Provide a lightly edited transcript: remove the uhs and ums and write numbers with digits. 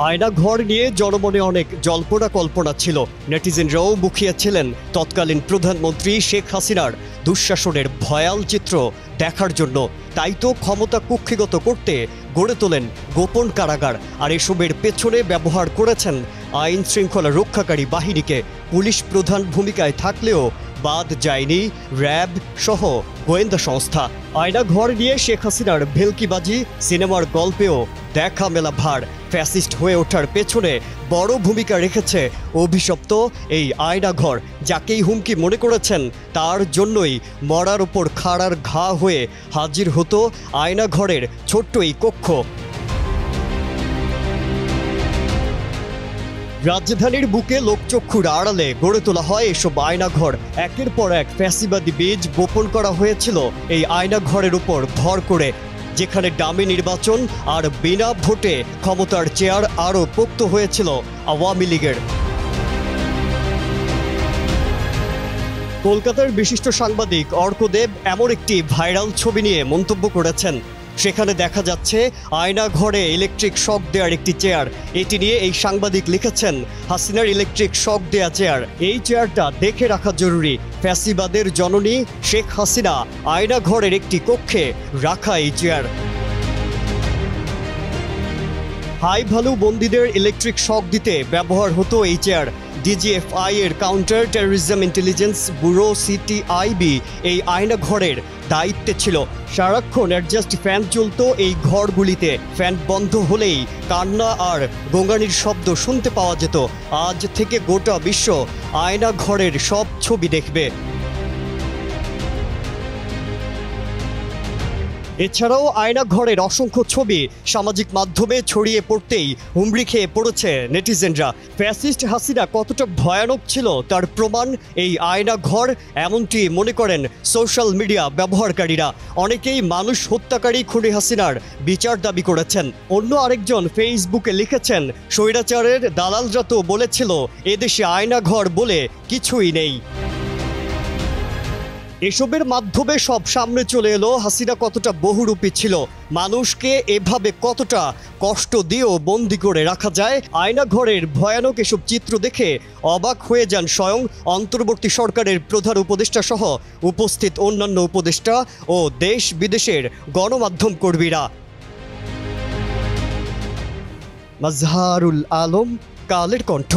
আয়না ঘর নিয়ে জনমনে অনেক জল্পনা কল্পনা ছিল। নেটিজেনরাও মুখিয়েছিলেন তৎকালীন প্রধানমন্ত্রী শেখ হাসিনার দুঃশাসনের ভয়াল চিত্র দেখার জন্য। তাই তো ক্ষমতা কুক্ষিগত করতে গড়ে তোলেন গোপন কারাগার, আর এসবের পেছনে ব্যবহার করেছেন আইন শৃঙ্খলা রক্ষাকারী বাহিনীকে। পুলিশ প্রধান ভূমিকায় থাকলেও বাদ যায়নি র্যাব সহ গোয়েন্দা সংস্থা। আয়না ঘর নিয়ে শেখ হাসিনার ভেলকিবাজি সিনেমার গল্পেও দেখা মেলা ভার। ফ্যাসিস্ট হয়ে ওঠার পেছনে বড় ভূমিকা রেখেছে অভিশপ্ত এই আয়না ঘর। যাকেই হুমকি মনে করেছেন তার জন্যই মরার ওপর খাড়ার ঘা হয়ে হাজির হতো আয়না ঘরের ছোট্ট এই কক্ষ। রাজধানীর বুকে লোকচক্ষুর আড়ালে গড়ে তোলা হয় এসব আয়নাঘর। একের পর এক ফ্যাসিবাদী বীজ বপন করা হয়েছিল এই আয়নাঘরের উপর ভর করে, যেখানে ডামি নির্বাচন আর বিনা ভোটে ক্ষমতার চেয়ার আরও পোক্ত হয়েছিল আওয়ামী লীগের। কলকাতার বিশিষ্ট সাংবাদিক অর্কদেব এমন একটি ভাইরাল ছবি নিয়ে মন্তব্য করেছেন। সেখানে দেখা যাচ্ছে আয়না ঘরে ইলেকট্রিক শক দেওয়ার একটি চেয়ার। এটি নিয়ে এই সাংবাদিক লিখেছেন, হাসিনার ইলেকট্রিক শক দেয়া চেয়ার, এই চেয়ারটা দেখে রাখা জরুরি। ফ্যাসিবাদের জননী শেখ হাসিনা আয়না ঘরের একটি কক্ষে রাখা এই চেয়ার। হাই ভ্যালু বন্দীদের ইলেকট্রিক শক দিতে ব্যবহার হতো এই চেয়ার। ডিজিএফআই এর counter terrorism intelligence bureau CTIB এই আয়না ঘরের দায়িত্বে ছিল। সারাক্ষণ অ্যাডজাস্ট ফ্যান চলতো এই ঘরগুলিতে। ফ্যান বন্ধ হলেই কান্না আর গোঙানির শব্দ শুনতে পাওয়া যেত। আজ থেকে গোটা বিশ্ব আয়না ঘরের সব ছবি দেখবে। এছাড়াও আয়না ঘরের অসংখ্য ছবি সামাজিক মাধ্যমে ছড়িয়ে পড়তেই হুমড়ি খেয়ে পড়েছে নেটিজেনরা। ফ্যাসিস্ট হাসিনা কতটা ভয়ানক ছিল তার প্রমাণ এই আয়না ঘর, এমনটি মনে করেন সোশ্যাল মিডিয়া ব্যবহারকারীরা। অনেকেই মানুষ হত্যাকারী খুনি হাসিনার বিচার দাবি করেছেন। অন্য আরেকজন ফেসবুকে লিখেছেন, স্বৈরাচারের দালালরা তো বলেছিল এদেশে আয়না ঘর বলে কিছুই নেই। এসবের মাধ্যমে সব সামনে চলে এলো হাসিনা কতটা বহুরূপী ছিল। মানুষকে এভাবে কতটা কষ্ট দিয়েও বন্দি করে রাখা যায়। আয়না ঘরের ভয়ানক এসব চিত্র দেখে অবাক হয়ে যান স্বয়ং অন্তর্বর্তী সরকারের প্রধান উপদেষ্টা সহ উপস্থিত অন্যান্য উপদেষ্টা ও দেশ বিদেশের গণমাধ্যম কর্মীরা। মাজহারুল আলম, কালের কণ্ঠ।